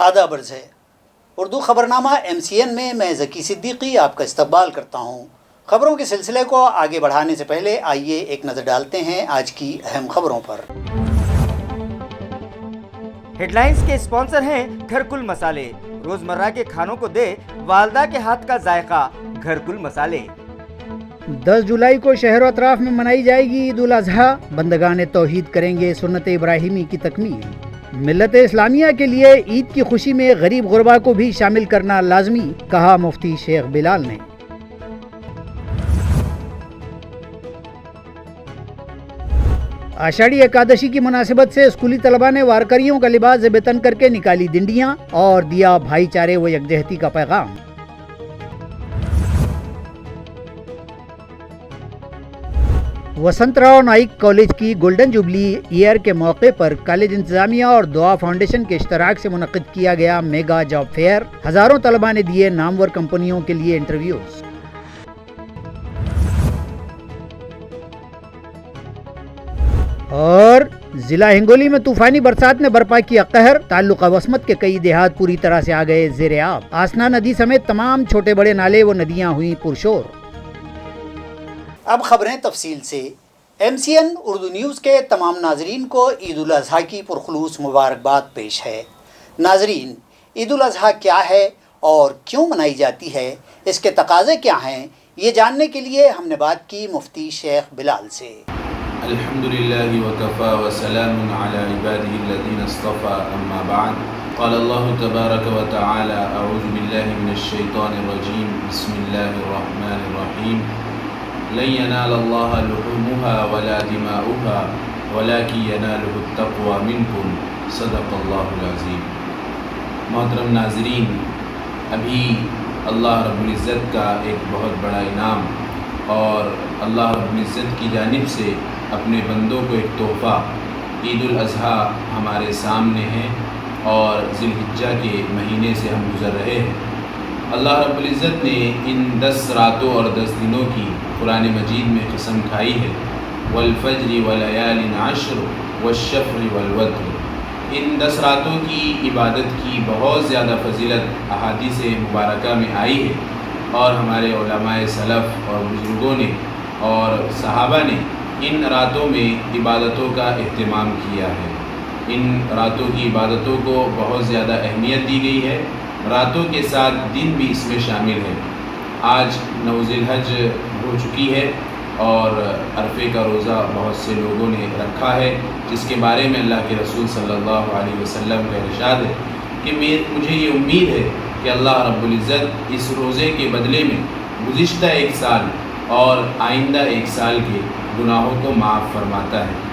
آداب عرض ہے۔ اردو خبرنامہ MCN میں میں ذکی صدیقی آپ کا استقبال کرتا ہوں۔ خبروں کے سلسلے کو آگے بڑھانے سے پہلے آئیے ایک نظر ڈالتے ہیں آج کی اہم خبروں پر۔ ہیڈ لائنز کے اسپانسر ہیں گھرکل مسالے، روزمرہ کے کھانوں کو دے والدہ کے ہاتھ کا ذائقہ، گھرکل مسالے۔ 10 جولائی کو شہر و اطراف میں منائی جائے گی عید الاضحیٰ، بندگان توحید کریں گے سنت ابراہیمی کی تکمیل۔ ملت اسلامیہ کے لیے عید کی خوشی میں غریب غربا کو بھی شامل کرنا لازمی، کہا مفتی شیخ بلال نے۔ آشاڑھی اکادشی کی مناسبت سے اسکولی طلباء نے وارکریوں کا لباس زیب تن کر کے نکالی ڈنڈیاں اور دیا بھائی چارے و یکجہتی کا پیغام۔ وسنت راؤ نائک کالج کی گولڈن جوبلی ایئر کے موقع پر کالج انتظامیہ اور دعا فاؤنڈیشن کے اشتراک سے منعقد کیا گیا میگا جاب فیئر۔ ہزاروں طلباء نے دیے نامور کمپنیوں کے لیے انٹرویوز۔ اور ضلع ہنگولی میں طوفانی برسات نے برپا کیا قہر، تعلقہ وسمت کے کئی دیہات پوری طرح سے آ گئے زیر آب۔ آسنا ندی سمیت تمام چھوٹے بڑے نالے و ندیاں ہوئیں پرشور۔ اب خبریں تفصیل سے۔ MCN اردو نیوز کے تمام ناظرین کو عید الاضحیٰ کی پرخلوص مبارکباد پیش ہے۔ ناظرین، عید الاضحیٰ کیا ہے اور کیوں منائی جاتی ہے، اس کے تقاضے کیا ہیں، یہ جاننے کے لیے ہم نے بات کی مفتی شیخ بلال سے۔ الحمدللہ وکفا وسلام علی عبادہ الذین اصطفى اما بعد قال اللہ تبارک وتعالی اعوذ باللہ من الشیطان الرجیم بسم اللہ الرحمن الرحیم لن ينال اللہ لحومها ولا دماؤها ولكن يناله التقوى منکم صدق اللہ العظیم۔ محترم ناظرین، ابھی اللہ رب العزت کا ایک بہت بڑا انعام اور اللہ رب العزت کی جانب سے اپنے بندوں کو ایک تحفہ عید الاضحیٰ ہمارے سامنے ہے اور ذی الحجہ کے مہینے سے ہم گزر رہے ہیں۔ اللہ رب العزت نے ان 10 راتوں اور 10 دنوں کی قرآن مجید میں قسم کھائی ہے، والفجر ولیال عشر والشفع والوتر۔ ان 10 راتوں کی عبادت کی بہت زیادہ فضیلت احادیث مبارکہ میں آئی ہے اور ہمارے علماء سلف اور بزرگوں نے اور صحابہ نے ان راتوں میں عبادتوں کا اہتمام کیا ہے۔ ان راتوں کی عبادتوں کو بہت زیادہ اہمیت دی گئی ہے۔ راتوں کے ساتھ دن بھی اس میں شامل ہے۔ آج 9 ذی الحج ہو چکی ہے اور عرفے کا روزہ بہت سے لوگوں نے رکھا ہے، جس کے بارے میں اللہ کے رسول صلی اللہ علیہ وسلم کا ارشاد ہے کہ مجھے یہ امید ہے کہ اللہ رب العزت اس روزے کے بدلے میں گزشتہ 1 سال اور آئندہ 1 سال کے گناہوں کو معاف فرماتا ہے۔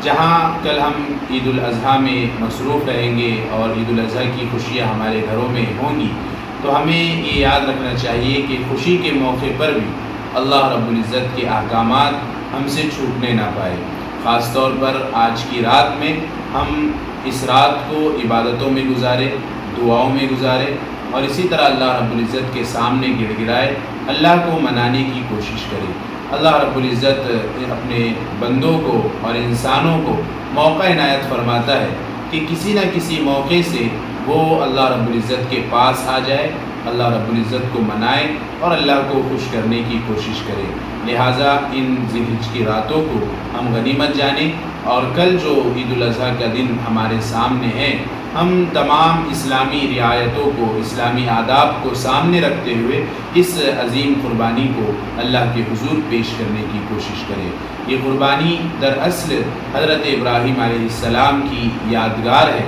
جہاں کل ہم عید الاضحیٰ میں مصروف رہیں گے اور عید الاضحیٰ کی خوشیاں ہمارے گھروں میں ہوں گی، تو ہمیں یہ یاد رکھنا چاہیے کہ خوشی کے موقع پر بھی اللہ رب العزت کے احکامات ہم سے چھوٹنے نہ پائے۔ خاص طور پر آج کی رات میں ہم اس رات کو عبادتوں میں گزارے، دعاؤں میں گزارے اور اسی طرح اللہ رب العزت کے سامنے گڑ گڑائے اللہ کو منانے کی کوشش کرے۔ اللہ رب العزت اپنے بندوں کو اور انسانوں کو موقع عنایت فرماتا ہے کہ کسی نہ کسی موقع سے وہ اللہ رب العزت کے پاس آ جائے، اللہ رب العزت کو منائے اور اللہ کو خوش کرنے کی کوشش کرے۔ لہٰذا ان ذی الحج کی راتوں کو ہم غنیمت جانیں اور کل جو عید الاضحیٰ کا دن ہمارے سامنے ہے، ہم تمام اسلامی رعایتوں کو، اسلامی آداب کو سامنے رکھتے ہوئے اس عظیم قربانی کو اللہ کے حضور پیش کرنے کی کوشش کریں۔ یہ قربانی دراصل حضرت ابراہیم علیہ السلام کی یادگار ہے،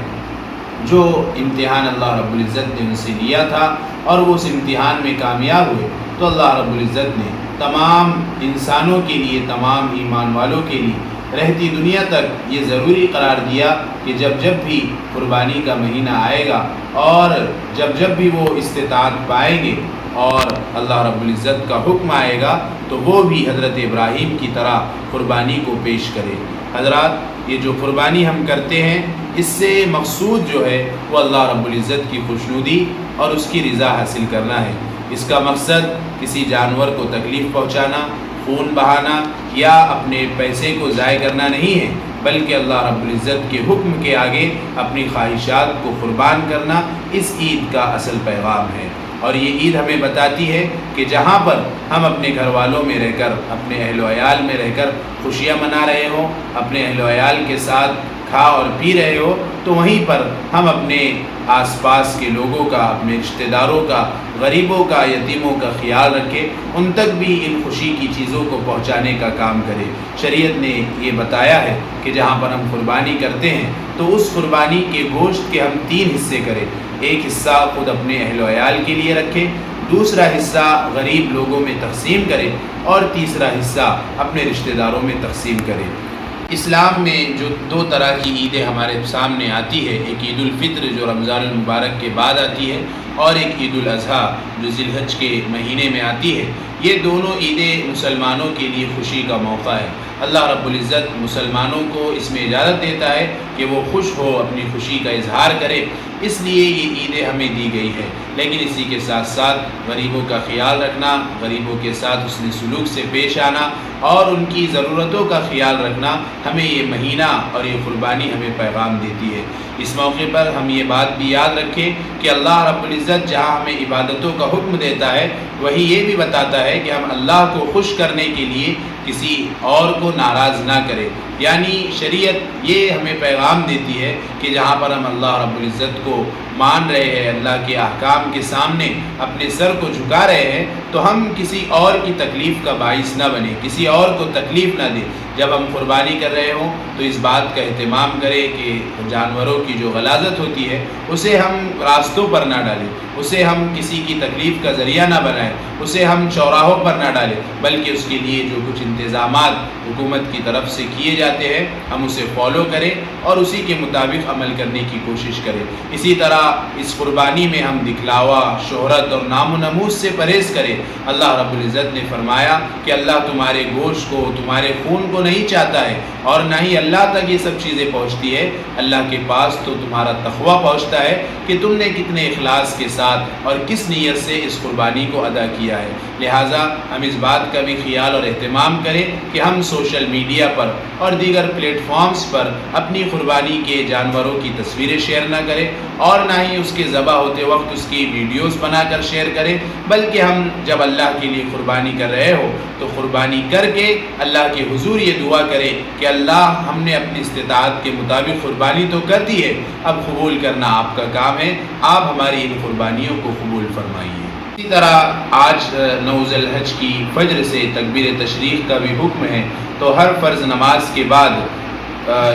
جو امتحان اللہ رب العزت نے ان سے لیا تھا اور وہ اس امتحان میں کامیاب ہوئے تو اللہ رب العزت نے تمام انسانوں کے لیے، تمام ایمان والوں کے لیے رہتی دنیا تک یہ ضروری قرار دیا کہ جب جب بھی قربانی کا مہینہ آئے گا اور جب جب بھی وہ استطاعت پائیں گے اور اللہ رب العزت کا حکم آئے گا تو وہ بھی حضرت ابراہیم کی طرح قربانی کو پیش کرے۔ حضرات، یہ جو قربانی ہم کرتے ہیں اس سے مقصود جو ہے وہ اللہ رب العزت کی خوشنودی اور اس کی رضا حاصل کرنا ہے۔ اس کا مقصد کسی جانور کو تکلیف پہنچانا، خون بہانا یا اپنے پیسے کو ضائع کرنا نہیں ہے، بلکہ اللہ رب العزت کے حکم کے آگے اپنی خواہشات کو قربان کرنا اس عید کا اصل پیغام ہے۔ اور یہ عید ہمیں بتاتی ہے کہ جہاں پر ہم اپنے گھر والوں میں رہ کر، اپنے اہل و عیال میں رہ کر خوشیاں منا رہے ہوں، اپنے اہل و عیال کے ساتھ کھا اور پی رہے ہو، تو وہیں پر ہم اپنے آس پاس کے لوگوں کا، اپنے رشتہ داروں کا، غریبوں کا، یتیموں کا خیال رکھے، ان تک بھی ان خوشی کی چیزوں کو پہنچانے کا کام کرے۔ شریعت نے یہ بتایا ہے کہ جہاں پر ہم قربانی کرتے ہیں تو اس قربانی کے گوشت کے ہم 3 حصے کریں۔ ایک حصہ خود اپنے اہل و عیال کے لیے رکھے، دوسرا حصہ غریب لوگوں میں تقسیم کرے، اور تیسرا حصہ اپنے رشتہ داروں میں تقسیم کرے۔ اسلام میں جو 2 طرح کی عیدیں ہمارے سامنے آتی ہے، ایک عید الفطر جو رمضان المبارک کے بعد آتی ہے، اور ایک عید الاضحیٰ جو ذی الحج کے مہینے میں آتی ہے۔ یہ دونوں عیدیں مسلمانوں کے لیے خوشی کا موقع ہے۔ اللہ رب العزت مسلمانوں کو اس میں اجازت دیتا ہے کہ وہ خوش ہو، اپنی خوشی کا اظہار کرے، اس لیے یہ عیدیں ہمیں دی گئی ہے۔ لیکن اسی کے ساتھ ساتھ غریبوں کا خیال رکھنا، غریبوں کے ساتھ حسن سلوک سے پیش آنا اور ان کی ضرورتوں کا خیال رکھنا، ہمیں یہ مہینہ اور یہ قربانی ہمیں پیغام دیتی ہے۔ اس موقع پر ہم یہ بات بھی یاد رکھیں کہ اللہ رب العزت جہاں ہمیں عبادتوں کا حکم دیتا ہے، وہی یہ بھی بتاتا ہے کہ ہم اللہ کو خوش کرنے کے لیے کسی اور کو ناراض نہ کریں۔ یعنی شریعت یہ ہمیں پیغام دیتی ہے کہ جہاں پر ہم اللہ رب العزت کو مان رہے ہیں، اللہ کے احکام کے سامنے اپنے سر کو جھکا رہے ہیں، تو ہم کسی اور کی تکلیف کا باعث نہ بنیں، کسی اور کو تکلیف نہ دیں۔ جب ہم قربانی کر رہے ہوں تو اس بات کا اہتمام کریں کہ جانوروں کی جو غلاظت ہوتی ہے اسے ہم راستوں پر نہ ڈالیں، اسے ہم کسی کی تکلیف کا ذریعہ نہ بنائیں، اسے ہم چوراہوں پر نہ ڈالیں، بلکہ اس کے لیے جو کچھ انتظامات حکومت کی طرف سے کیے جاتے ہیں ہم اسے فالو کریں اور اسی کے مطابق عمل کرنے کی کوشش کریں۔ اسی طرح اس قربانی میں ہم دکھلاوا، شہرت اور نام و نمود سے پرہیز کریں۔ اللہ رب العزت نے فرمایا کہ اللہ تمہارے گوشت کو، تمہارے خون کو نہیں چاہتا ہے، اور نہ ہی اللہ تک یہ سب چیزیں پہنچتی ہے۔ اللہ کے پاس تو تمہارا تقویٰ پہنچتا ہے کہ تم نے کتنے اخلاص کے ساتھ اور کس نیت سے اس قربانی کو ادا کیا ہے۔ لہٰذا ہم اس بات کا بھی خیال اور اہتمام کریں کہ ہم سوشل میڈیا پر اور دیگر پلیٹ فارمز پر اپنی قربانی کے جانوروں کی تصویریں شیئر نہ کریں، اور نہ ہی اس کے ذبح ہوتے وقت اس کی ویڈیوز بنا کر شیئر کریں، بلکہ ہم جب اللہ کے لیے قربانی کر رہے ہو تو قربانی کر کے اللہ کے حضور یہ دعا کریں کہ اللہ ہم نے اپنی استطاعت کے مطابق قربانی تو کر دی ہے، اب قبول کرنا آپ کا کام ہے، آپ ہماری ان قربانیوں کو قبول فرمائیے۔ اسی طرح آج 9 ذی الحج کی فجر سے تکبیر تشریق کا بھی حکم ہے، تو ہر فرض نماز کے بعد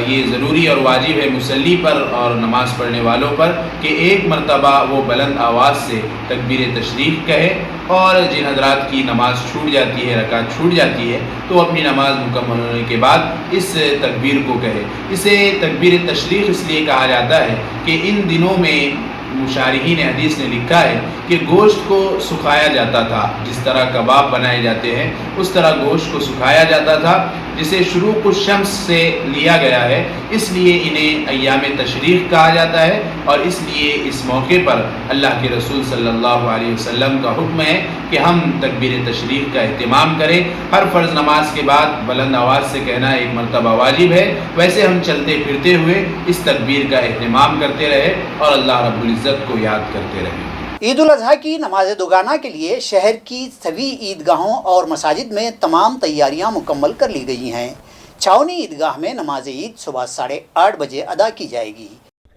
یہ ضروری اور واجب ہے مصلی پر اور نماز پڑھنے والوں پر کہ ایک مرتبہ وہ بلند آواز سے تکبیر تشریق کہے، اور جن حضرات کی نماز چھوٹ جاتی ہے، رکعت چھوٹ جاتی ہے، تو اپنی نماز مکمل ہونے کے بعد اس تکبیر کو کہے۔ اسے تکبیر تشریق اس لیے کہا جاتا ہے کہ ان دنوں میں مشارحین حدیث نے لکھا ہے کہ گوشت کو سکھایا جاتا تھا، جس طرح کباب بنائے جاتے ہیں اس طرح گوشت کو سکھایا جاتا تھا، جسے شروق الشمس سے لیا گیا ہے، اس لیے انہیں ایام تشریق کہا جاتا ہے، اور اس لیے اس موقع پر اللہ کے رسول صلی اللہ علیہ وسلم کا حکم ہے کہ ہم تکبیر تشریق کا اہتمام کریں۔ ہر فرض نماز کے بعد بلند آواز سے کہنا ایک مرتبہ واجب ہے، ویسے ہم چلتے پھرتے ہوئے اس تکبیر کا اہتمام کرتے رہے اور اللہ رب العزت کو یاد کرتے رہے۔ عید الاضحیٰ کی نماز دوگانہ کے لیے شہر کی سبھی عیدگاہوں اور مساجد میں تمام تیاریاں مکمل کر لی گئی ہیں۔ چھاؤنی عیدگاہ میں نماز عید صبح 8:30 بجے ادا کی جائے گی۔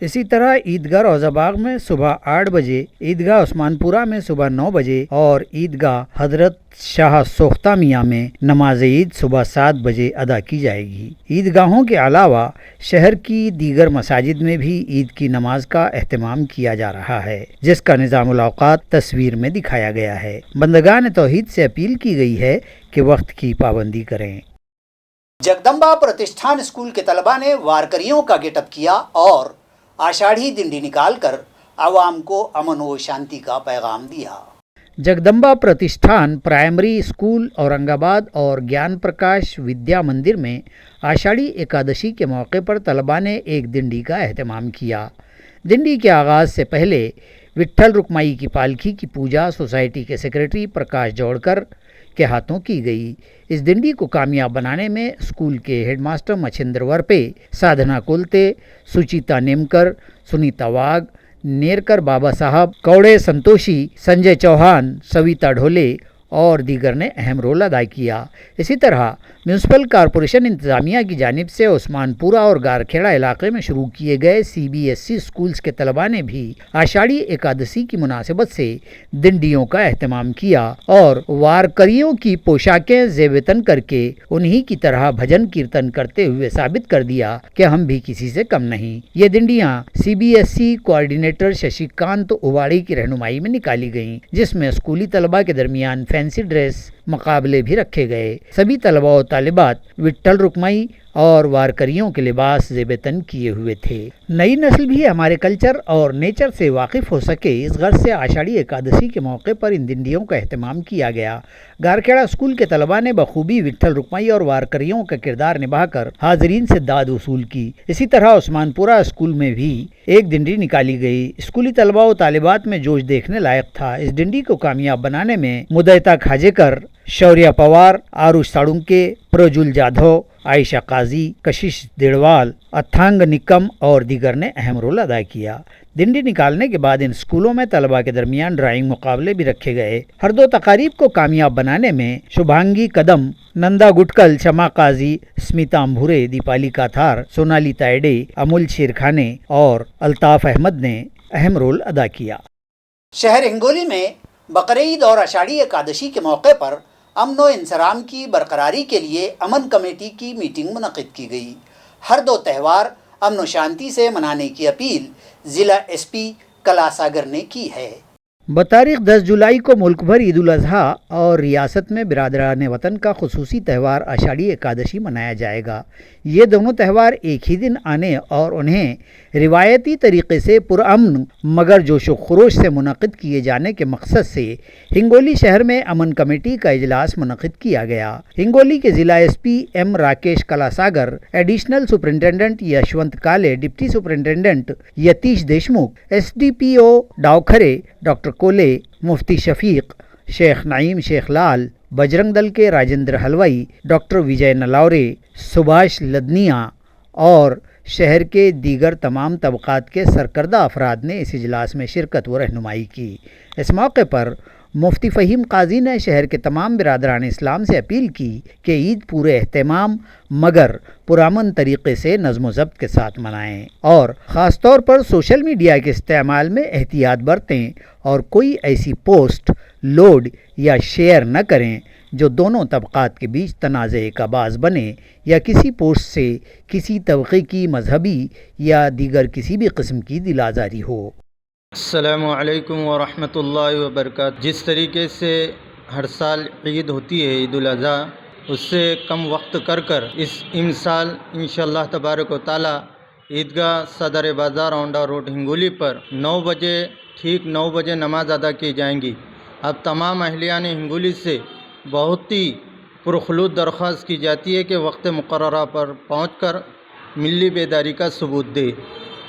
اسی طرح عیدگاہ روضہ باغ میں صبح 8 بجے، عیدگاہ عثمان پورہ میں صبح 9 بجے اور عیدگاہ حضرت شاہ سوختہ میاں میں نماز عید صبح 7 بجے ادا کی جائے گی۔ عیدگاہوں کے علاوہ شہر کی دیگر مساجد میں بھی عید کی نماز کا اہتمام کیا جا رہا ہے، جس کا نظام الاوقات تصویر میں دکھایا گیا ہے۔ بندگان توحید سے اپیل کی گئی ہے کہ وقت کی پابندی کریں۔ جگدمبا پرتشٹھان اسکول کے طلباء نے وارکریوں کا گیٹ اپ کیا اور آشاڑھی ڈنڈی نکال کر عوام کو امن و شانتی کا پیغام دیا۔ جگدمبا پرتشٹھان پرائمری اسکول اورنگ آباد اور گیان پرکاش ودیا مندر میں آشاڑھی ایکادشی کے موقع پر طلباء نے ایک ڈنڈی کا اہتمام کیا۔ ڈنڈی کے آغاز سے پہلے وٹھل رکمائی کی پالکی کی پوجا سوسائٹی کے سیکریٹری پرکاش جوڑکر، کے ہاتھوں کی گئی۔ اس ڈنڈی کو کامیاب بنانے میں اسکول کے ہیڈ ماسٹر مچھندر ورپے، سادھنا کولتے، سچیتا نیمکر، سنیتا واگ، نیرکر بابا صاحب، کوڑے سنتوشی، سنجے چوہان، سویتا ڈھولے اور دیگر نے اہم رول ادا کیا۔ اسی طرح میونسپل کارپوریشن انتظامیہ کی جانب سے عثمان پورہ اور گارکھیڑا علاقے میں شروع کیے گئے CBSE اسکولز کے طلباء نے بھی آشاڑھی ایکادشی کی مناسبت سے ڈنڈیوں کا اہتمام کیا اور وارکریوں کی پوشاکیں زیب تن کر کے انہی کی طرح بھجن کیرتن کرتے ہوئے ثابت کر دیا کہ ہم بھی کسی سے کم نہیں۔ یہ ڈنڈیاں CBSE کوآرڈینیٹر ششی کانت اوواڑی کی رہنمائی میں نکالی گئیں، جس میں اسکولی طلباء کے درمیان فینسی ڈریس مقابلے بھی رکھے گئے۔ سبھی طلباء و طالبات وٹھل رکمائی اور وارکریوں کے لباس زیب تن کیے ہوئے تھے۔ نئی نسل بھی ہمارے کلچر اور نیچر سے واقف ہو سکے، اس غرض سے آشاڑھی ایکادشی کے موقع پر ان ڈنڈیوں کا اہتمام کیا گیا۔ گارکھیڑا اسکول کے طلباء نے بخوبی وٹھل رکمائی اور وارکریوں کا کردار نبھا کر حاضرین سے داد وصول کی۔ اسی طرح عثمان پورہ اسکول میں بھی ایک ڈنڈی نکالی گئی۔ اسکولی طلباء و طالبات میں جوش دیکھنے لائق تھا۔ اس ڈنڈی کو کامیاب بنانے میں مدیتا کھاجیکر، شوریہ پوار، آروش ساڑونکے، پروجول جادھو، عائشہ قاضی، کشش دیڑوال، اتھانگ نکم اور دیگر نے اہم رول ادا کیا۔ ڈنڈی نکالنے کے بعد ان اسکولوں میں طلباء کے درمیان ڈرائنگ مقابلے بھی رکھے گئے۔ ہر دو تقاریب کو کامیاب بنانے میں شبھانگی قدم، نندا گٹکل، شما قاضی، اسمیتا امبھورے، دیپالی کاتھار، سونالی تائیڈے، امول شیرخانے اور الطاف احمد نے اہم رول ادا کیا۔ شہر ہنگولی میں بقرعید اور آشاڑھی ایکادشی کے موقع پر امن و انصرام کی برقراری کے لیے امن کمیٹی کی میٹنگ منعقد کی گئی۔ ہر دو تہوار امن و شانتی سے منانے کی اپیل ضلع SP کلا ساگر نے کی ہے۔ بتاریخ 10 جولائی کو ملک بھر عید الاضحیٰ اور ریاست میں برادران وطن کا خصوصی تہوار آشاڑھی ایکادشی منایا جائے گا۔ یہ دونوں تہوار ایک ہی دن آنے اور انہیں روایتی طریقے سے پرامن مگر جوش و خروش سے منعقد کیے جانے کے مقصد سے ہنگولی شہر میں امن کمیٹی کا اجلاس منعقد کیا گیا۔ ہنگولی کے ضلع SP M راکیش کلا ساگر، additional superintendent Yashwant Kale, deputy superintendent Yatish Deshmukh, SDPO Daokhare doctor Kole, Mufti شفیق، شیخ نعیم شیخ لال، بجرنگ دل کے راجندر حلوائی، ڈاکٹر وجے نلاورے، سبھاش لدنیا اور شہر کے دیگر تمام طبقات کے سرکردہ افراد نے اس اجلاس میں شرکت و رہنمائی کی۔ اس موقع پر مفتی فہیم قاضی نے شہر کے تمام برادران اسلام سے اپیل کی کہ عید پورے اہتمام مگر پرامن طریقے سے نظم و ضبط کے ساتھ منائیں اور خاص طور پر سوشل میڈیا کے استعمال میں احتیاط برتیں اور کوئی ایسی پوسٹ لوڈ یا شیئر نہ کریں جو دونوں طبقات کے بیچ تنازع کا باعث بنے یا کسی پوسٹ سے کسی طبقے کی مذہبی یا دیگر کسی بھی قسم کی دل آزاری ہو۔ السلام علیکم ورحمۃ اللہ وبرکاتہ۔ جس طریقے سے ہر سال عید ہوتی ہے عید الاضحیٰ، اس سے کم وقت کر اس امسال انشاءاللہ تبارک و تعالی عیدگاہ صدر بازار اونڈا روڈ ہنگولی پر 9 بجے ٹھیک 9 بجے نماز ادا کی جائیں گی۔ اب تمام اہلیان ہنگولی سے بہت ہی پرخلوص درخواست کی جاتی ہے کہ وقت مقررہ پر پہنچ کر ملی بیداری کا ثبوت دے۔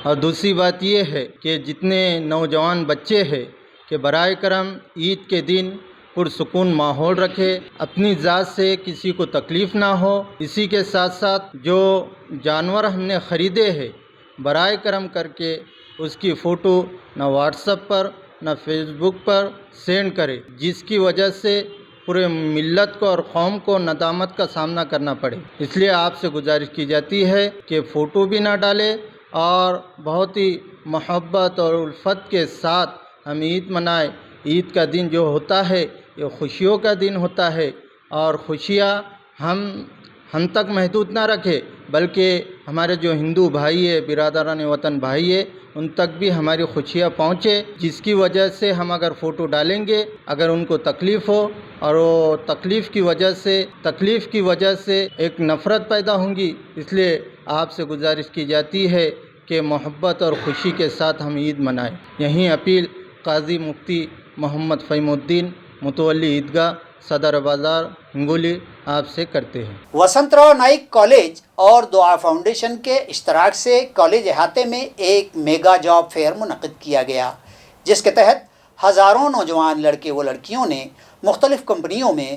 اور دوسری بات یہ ہے کہ جتنے نوجوان بچے ہیں کہ برائے کرم عید کے دن پرسکون ماحول رکھے، اپنی ذات سے کسی کو تکلیف نہ ہو۔ اسی کے ساتھ ساتھ جو جانور ہم نے خریدے ہیں برائے کرم کر کے اس کی فوٹو نہ واٹس ایپ پر نہ فیس بک پر سینڈ کرے، جس کی وجہ سے پورے ملت کو اور قوم کو ندامت کا سامنا کرنا پڑے۔ اس لیے آپ سے گزارش کی جاتی ہے کہ فوٹو بھی نہ ڈالے اور بہت ہی محبت اور الفت کے ساتھ ہم عید منائیں۔ عید کا دن جو ہوتا ہے یہ خوشیوں کا دن ہوتا ہے، اور خوشیاں ہم تک محدود نہ رکھے بلکہ ہمارے جو ہندو بھائی ہے، برادران وطن بھائی ہے، ان تک بھی ہماری خوشیاں پہنچے، جس کی وجہ سے ہم اگر فوٹو ڈالیں گے اگر ان کو تکلیف ہو اور وہ تکلیف کی وجہ سے ایک نفرت پیدا ہوں گی، اس لیے آپ سے گزارش کی جاتی ہے کہ محبت اور خوشی کے ساتھ ہم عید منائیں۔ یہیں اپیل قاضی مفتی محمد فہیم الدین متولی عیدگاہ صدر بازار ہنگولی آپ سے کرتے ہیں۔ وسنت راؤ نائک کالج اور دعا فاؤنڈیشن کے اشتراک سے کالج احاطے میں ایک میگا جاب فیئر منعقد کیا گیا، جس کے تحت ہزاروں نوجوان لڑکے و لڑکیوں نے مختلف کمپنیوں میں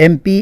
MP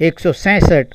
167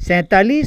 47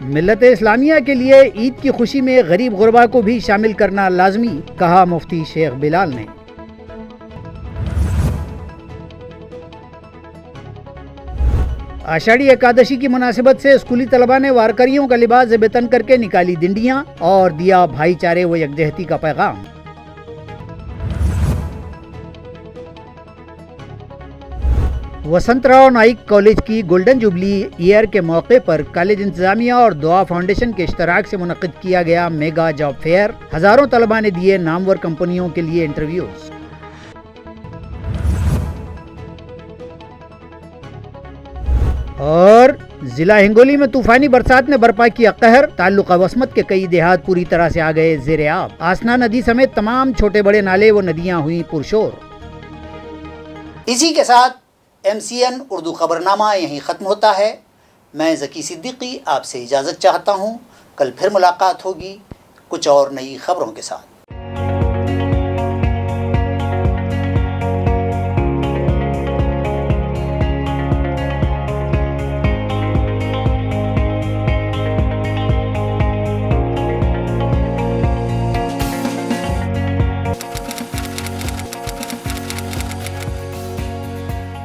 ملت اسلامیہ کے لیے عید کی خوشی میں غریب غربا کو بھی شامل کرنا لازمی، کہا مفتی شیخ بلال نے۔ آشاڑھی ایکادشی کی مناسبت سے اسکولی طلباء نے وارکریوں کا لباس زیب تن کر کے نکالی دنڈیاں اور دیا بھائی چارے و یکجہتی کا پیغام۔ وسنت راؤ نائک کالج کی گولڈن جوبلی ایئر کے موقع پر کالج انتظامیہ اور دعا فاؤنڈیشن کے اشتراک سے منعقد کیا گیا میگا جاب فیئر۔ ہزاروں طلباء نے دیے نامور کمپنیوں کے لیے انٹرویوز۔ اور ضلع ہنگولی میں طوفانی برسات نے برپا کیا قہر، تعلقہ وسمت کے کئی دیہات پوری طرح سے آ گئے زیر آب۔ آسنا ندی سمیت تمام چھوٹے بڑے نالے و ندیاں ہوئیں پرشور۔ اسی کے ساتھ MCN اردو خبرنامہ یہیں ختم ہوتا ہے۔ میں ذکی صدیقی آپ سے اجازت چاہتا ہوں۔ کل پھر ملاقات ہوگی کچھ اور نئی خبروں کے ساتھ۔